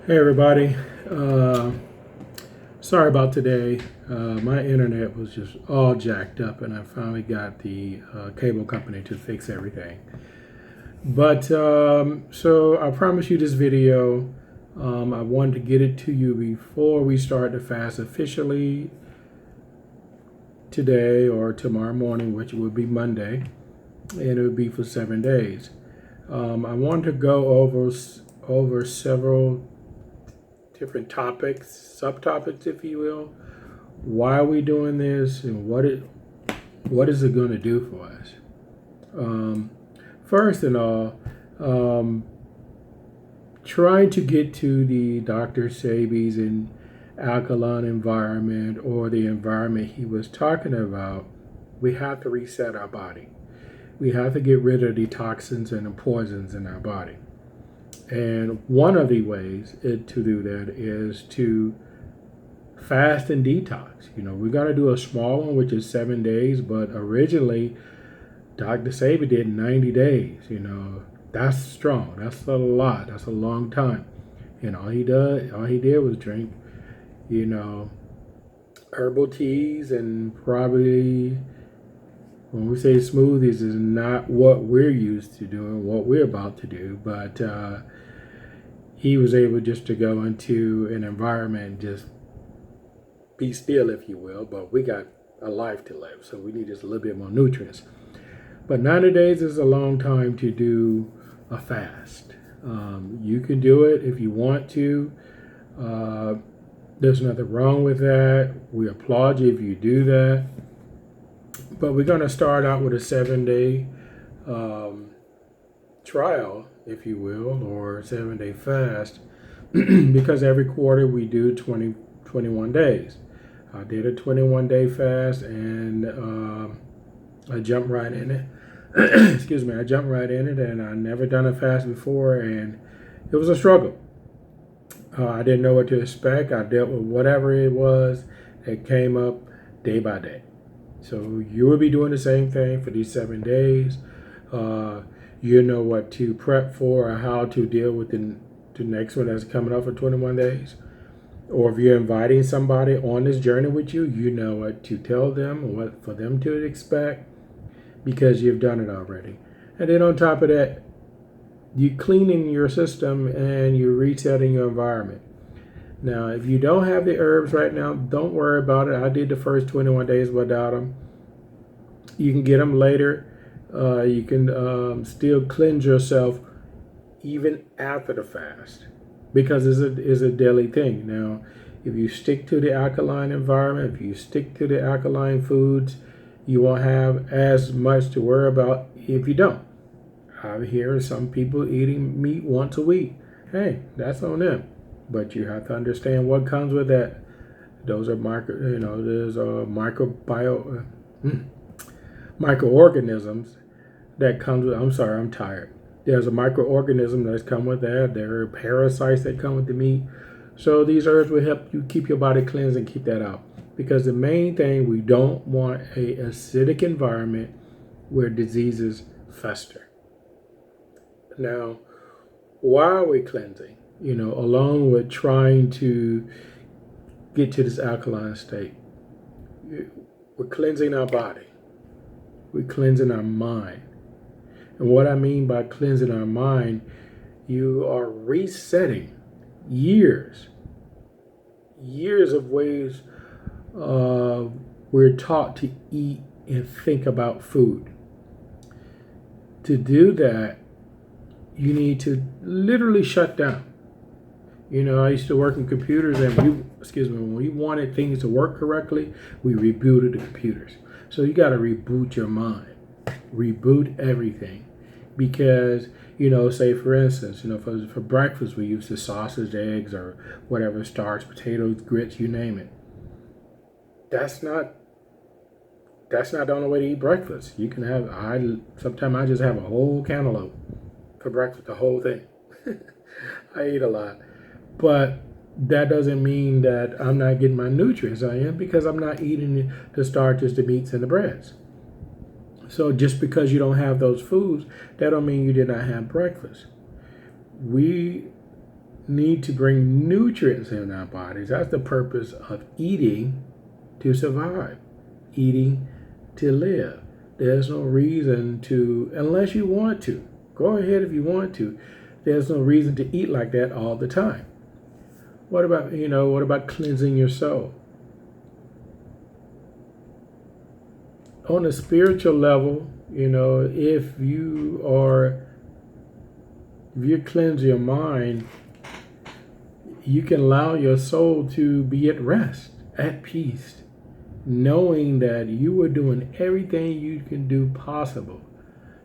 Hey everybody, sorry about today. My internet was just all jacked up, and I finally got the cable company to fix everything. But so I promised you this video. I wanted to get it to you before we start the fast officially today or tomorrow morning, which would be Monday, and it would be for 7 days. I wanted to go over several different topics, subtopics, if you will. Why are we doing this, and what is it going to do for us? First and all, trying to get to the Dr. Sebi's and alkaline environment, or the environment he was talking about, we have to reset our body. We have to get rid of the toxins and the poisons in our body. And one of the ways to do that is to fast and detox. We're going to do a small one, which is 7 days, but originally Dr. Sebi did 90 days. That's strong. That's a lot. That's a long time. And all he did was drink, herbal teas, and probably, when we say smoothies, is not what we're used to doing, what we're about to do, but he was able just to go into an environment and just be still, if you will. But we got a life to live, so we need just a little bit more nutrients. But 90 days is a long time to do a fast. You can do it if you want to. There's nothing wrong with that. We applaud you if you do that. But we're going to start out with a 7-day trial, if you will, or 7-day fast, because every quarter we do 21 days. I did a 21-day fast, and I jumped right in it. Excuse me, I jumped right in it, and I never done a fast before, and it was a struggle. I didn't know what to expect. I dealt with whatever it was that came up day by day. So you will be doing the same thing for these 7 days. You know what to prep for, or how to deal with the next one that's coming up for 21 days. Or if you're inviting somebody on this journey with you, you know what to tell them, what for them to expect, because you've done it already. And then on top of that, you're cleaning your system and you're resetting your environment. Now, if you don't have the herbs right now, don't worry about it. I did the first 21 days without them. You can get them later. You can still cleanse yourself even after the fast, because it's a daily thing. Now, if you stick to the alkaline environment, if you stick to the alkaline foods, you won't have as much to worry about if you don't. I hear some people eating meat once a week. Hey, that's on them. But you have to understand what comes with that. Those are microorganisms that comes with. I'm sorry, I'm tired. There's a microorganism that's come with that. There are parasites that come with the meat. So these herbs will help you keep your body cleansed and keep that out. Because the main thing, we don't want a acidic environment where diseases fester. Now, why are we cleansing? Along with trying to get to this alkaline state, we're cleansing our body. We're cleansing our mind. And what I mean by cleansing our mind, you are resetting years of ways we're taught to eat and think about food. To do that, you need to literally shut down. I used to work in computers, and when we wanted things to work correctly, we rebooted the computers. So you got to reboot your mind, reboot everything. Because, say for instance, for breakfast we use the sausage, eggs, or whatever, starch, potatoes, grits, you name it. That's not the only way to eat breakfast. You can have, sometimes I just have a whole cantaloupe for breakfast, the whole thing. I eat a lot. But that doesn't mean that I'm not getting my nutrients. I am, because I'm not eating the starches, the meats, and the breads. So just because you don't have those foods, that don't mean you did not have breakfast. We need to bring nutrients in our bodies. That's the purpose of eating, to survive, eating to live. There's no reason to, unless you want to. Go ahead if you want to. There's no reason to eat like that all the time. What about cleansing your soul? On a spiritual level, if you cleanse your mind, you can allow your soul to be at rest, at peace, knowing that you are doing everything you can do possible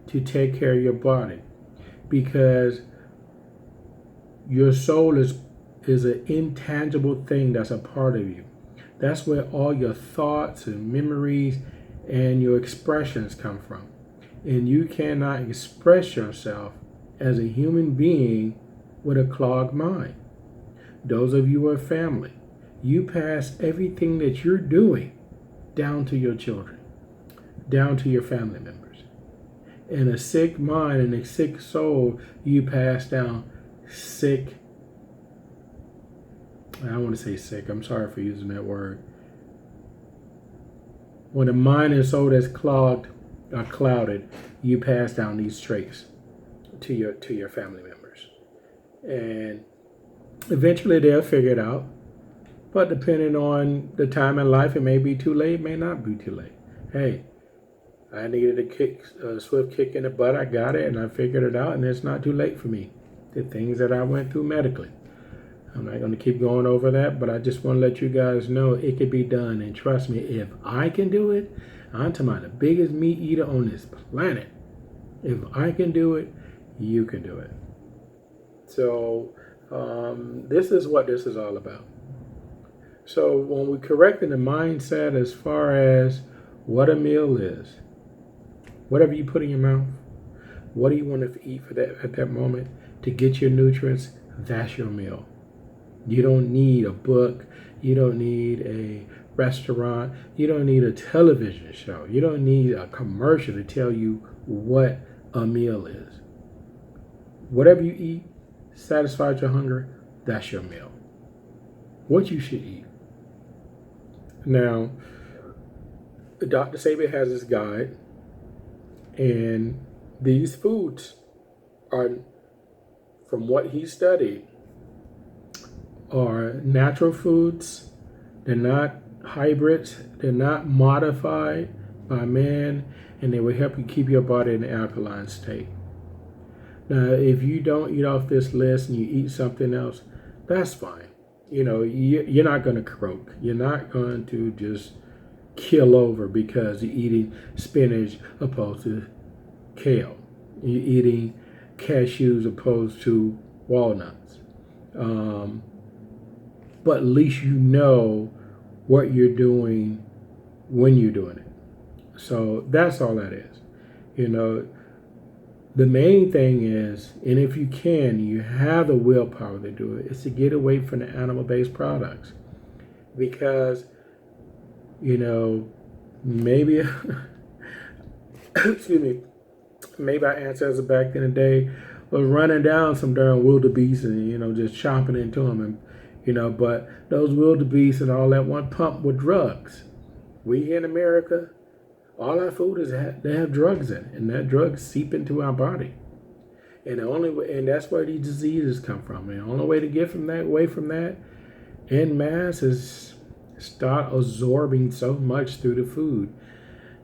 to take care of your body, because your soul is an intangible thing that's a part of you. That's where all your thoughts and memories and your expressions come from. And you cannot express yourself as a human being with a clogged mind. Those of you who are family, you pass everything that you're doing down to your children, down to your family members. And a sick mind and a sick soul, you pass down sick. I don't want to say sick. I'm sorry for using that word. When the mind and soul that's clogged or clouded, you pass down these traits to your family members. And eventually they'll figure it out. But depending on the time in life, it may be too late, it may not be too late. Hey, I needed a swift kick in the butt. I got it and I figured it out, and it's not too late for me. The things that I went through medically. I'm not going to keep going over that, but I just want to let you guys know it could be done. And trust me, if I can do it, I'm talking about the biggest meat eater on this planet. If I can do it, you can do it. So this is what this is all about. So when we're correcting the mindset as far as what a meal is, whatever you put in your mouth, what do you want to eat for that at that moment to get your nutrients? That's your meal. You don't need a book. You don't need a restaurant. You don't need a television show. You don't need a commercial to tell you what a meal is. Whatever you eat satisfies your hunger, that's your meal. What you should eat. Now, Dr. Sabian has this guide, and these foods are, from what he studied, are natural foods. They're not hybrids. They're not modified by man, and they will help you keep your body in an alkaline state. Now, if you don't eat off this list and you eat something else, that's fine. You're not going to croak. You're not going to just kill over because you're eating spinach opposed to kale. You're eating cashews opposed to walnuts. But at least you know what you're doing when you're doing it. So that's all that is. The main thing is, and if you can, you have the willpower to do it, is to get away from the animal-based products. Because, maybe, excuse me, maybe our ancestors back in the day was running down some darn wildebeest and, just chomping into them. And, but those wildebeest and all that one pump with drugs. We here in America, all our food they have drugs in it, and that drugs seep into our body. And that's where these diseases come from. And the only way to get away from that en masse is start absorbing so much through the food.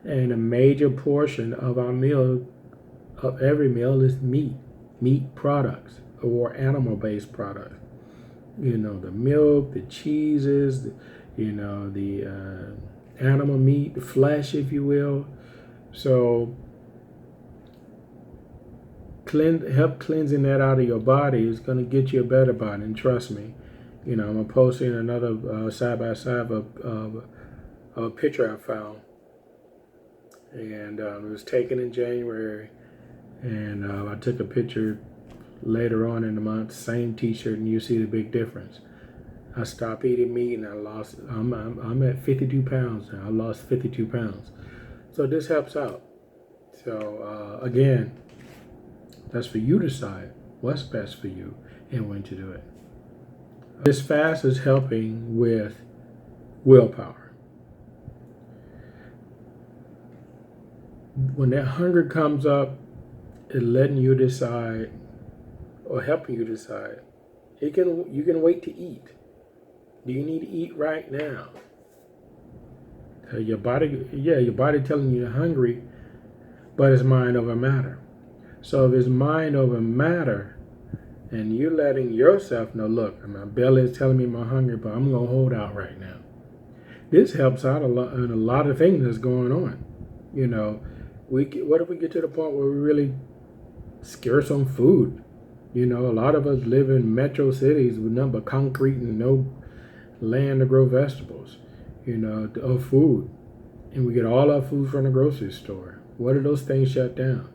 And a major portion of our meal, of every meal, is meat products or animal-based products. The milk, the cheeses, the animal meat, the flesh, if you will. So help cleansing that out of your body is going to get you a better body. And trust me, I'm posting another side-by-side of a picture I found. And it was taken in January. And I took a picture later on in the month, same t-shirt, and you see the big difference. I stopped eating meat and I'm at 52 pounds now. I lost 52 pounds. So this helps out. So again, that's for you to decide what's best for you and when to do it. This fast is helping with willpower. When that hunger comes up, it's letting you decide or helping you decide. You can wait to eat. Do you need to eat right now? Your body telling you you're hungry, but it's mind over matter. So if it's mind over matter, and you're letting yourself know, look, my belly is telling me I'm hungry, but I'm gonna hold out right now. This helps out a lot in a lot of things that's going on. What if we get to the point where we really scarce on food? A lot of us live in metro cities with nothing but concrete and no land to grow vegetables, or food. And we get all our food from the grocery store. What if those things shut down?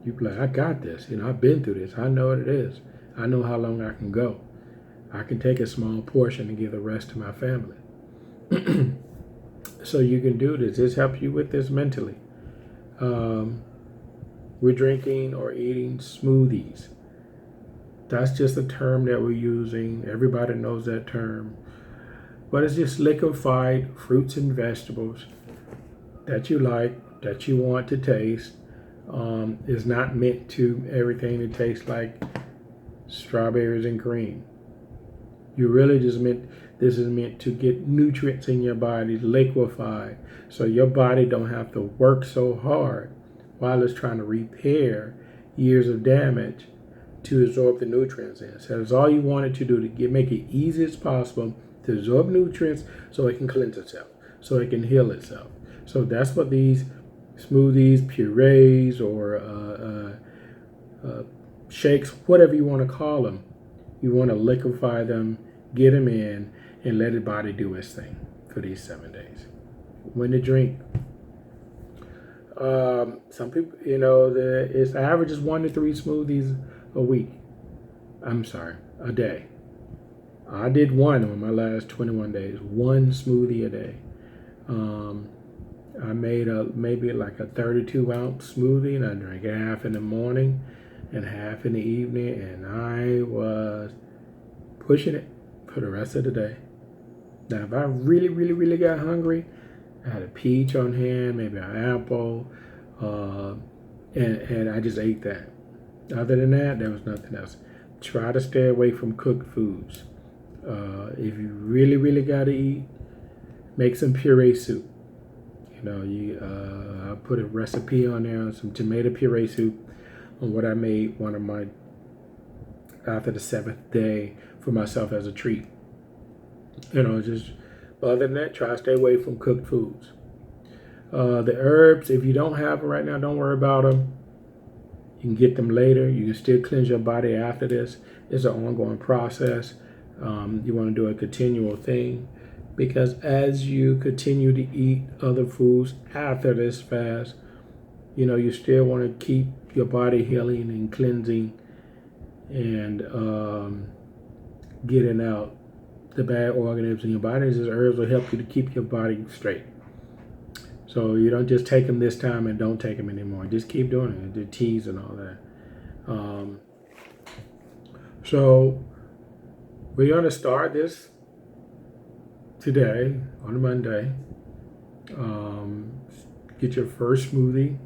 You be like, I got this. I've been through this. I know what it is. I know how long I can go. I can take a small portion and give the rest to my family. So you can do this. This helps you with this mentally. We're drinking or eating smoothies. That's just a term that we're using. Everybody knows that term. But it's just liquefied fruits and vegetables that you like, that you want to taste. Is not meant to everything to taste like strawberries and cream. You really just this is meant to get nutrients in your body liquefied, so your body don't have to work so hard while it's trying to repair years of damage to absorb the nutrients in. So that's all you want it to do, to make it easy as possible to absorb nutrients so it can cleanse itself, so it can heal itself. So that's what these smoothies, purees, or shakes, whatever you want to call them, you want to liquefy them, get them in, and let the body do its thing for these 7 days. When to drink, some people, its average is 1 to 3 smoothies a day. I did one on my last 21 days, 1 smoothie a day. I made maybe like a 32-ounce smoothie, and I drank half in the morning and half in the evening, and I was pushing it for the rest of the day. Now, if I really, really, really got hungry, I had a peach on hand, maybe an apple, and I just ate that. Other than that, there was nothing else. Try to stay away from cooked foods. If you really, really got to eat, make some puree soup. I put a recipe on there on some tomato puree soup on what I made after the 7th day for myself as a treat. Just other than that, try to stay away from cooked foods. The herbs, if you don't have them right now, don't worry about them. You can get them later. You can still cleanse your body after this. It's an ongoing process. You want to do a continual thing, because as you continue to eat other foods after this fast, you still want to keep your body healing and cleansing and getting out the bad organisms in your body. These herbs will help you to keep your body straight. So you don't just take them this time and don't take them anymore. Just keep doing it, the teas and all that. So we're going to start this today on Monday. Get your first smoothie.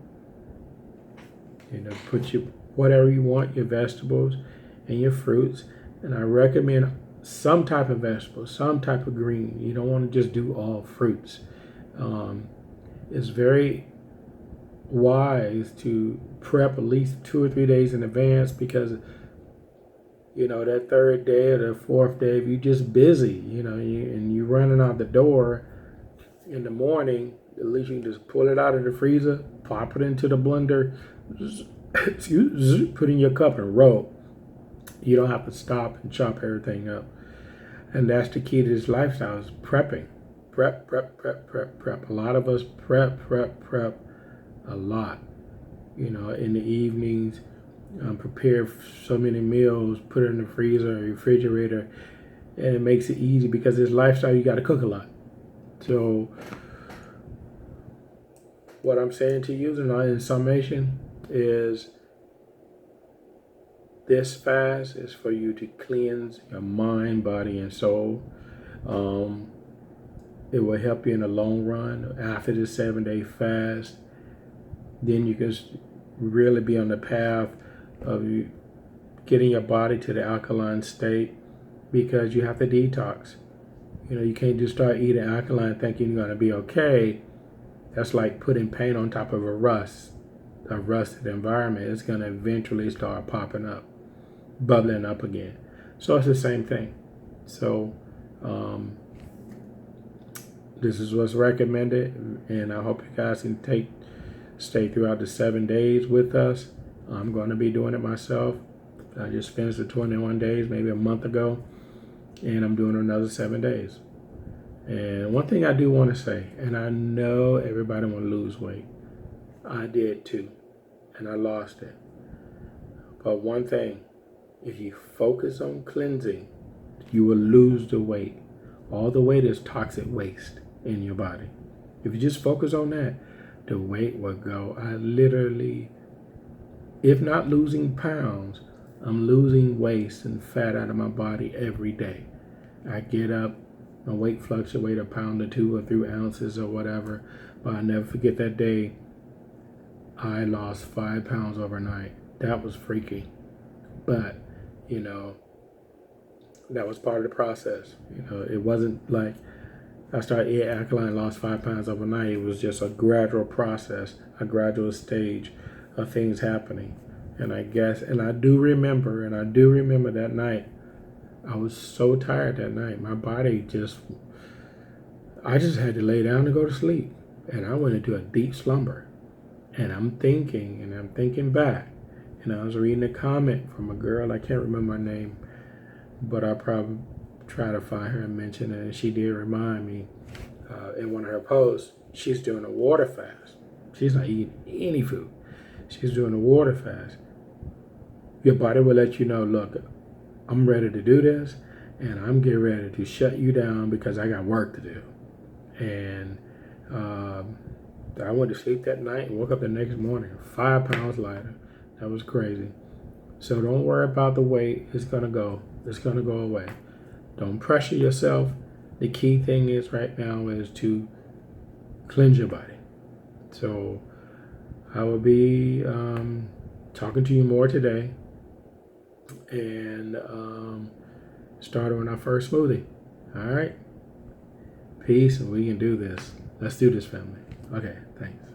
Put your whatever you want, your vegetables and your fruits. And I recommend some type of vegetable, some type of green. You don't want to just do all fruits. It's very wise to prep at least 2 or 3 days in advance, because that 3rd day or the 4th day, if you're just busy, and you're running out the door in the morning, at least you can just pull it out of the freezer, pop it into the blender, put in your cup and roll. You don't have to stop and chop everything up. And that's the key to this lifestyle, is prepping. Prep. A lot of us prep a lot. In the evenings, prepare so many meals, put it in the freezer or refrigerator, and it makes it easy, because this lifestyle, you got to cook a lot. So what I'm saying to you in summation is, This fast is for you to cleanse your mind, body, and soul. Um, it will help you in the long run. After the 7-day fast, then you can really be on the path of getting your body to the alkaline state, because you have to detox. You can't just start eating alkaline thinking you're going to be okay. That's like putting paint on top of a rusted environment. It's going to eventually start popping up, bubbling up again. So it's the same thing. So this is what's recommended, and I hope you guys can stay throughout the 7 days with us. I'm going to be doing it myself. I just finished the 21 days maybe a month ago, and I'm doing another 7 days. And one thing I do want to say, and I know everybody want to lose weight. I did too, and I lost it. But one thing, if you focus on cleansing, you will lose the weight. All the weight is toxic waste in your body. If you just focus on that, the weight will go. I literally, if not losing pounds, I'm losing waste and fat out of my body every day. I get up, my weight fluctuates a pound or 2 or 3 ounces or whatever, but I never forget that day I lost 5 pounds overnight. That was freaky. But, that was part of the process. It wasn't like I started eating Alkaline, lost 5 pounds overnight. It was just a gradual process, a gradual stage of things happening. And I do remember that night, I was so tired that night. My body I just had to lay down and go to sleep. And I went into a deep slumber. And I'm thinking back. And I was reading a comment from a girl, I can't remember her name, but I'll probably try to find her and mention it. And she did remind me in one of her posts, she's doing a water fast. She's not eating any food. She's doing a water fast. Your body will let you know, look, I'm ready to do this, and I'm getting ready to shut you down because I got work to do. And I went to sleep that night and woke up the next morning 5 pounds lighter. That was crazy. So don't worry about the weight. It's going to go. It's going to go away. Don't pressure yourself. The key thing is right now is to cleanse your body. So I will be talking to you more today, and start on our first smoothie. All right. Peace, and we can do this. Let's do this, family. Okay, thanks.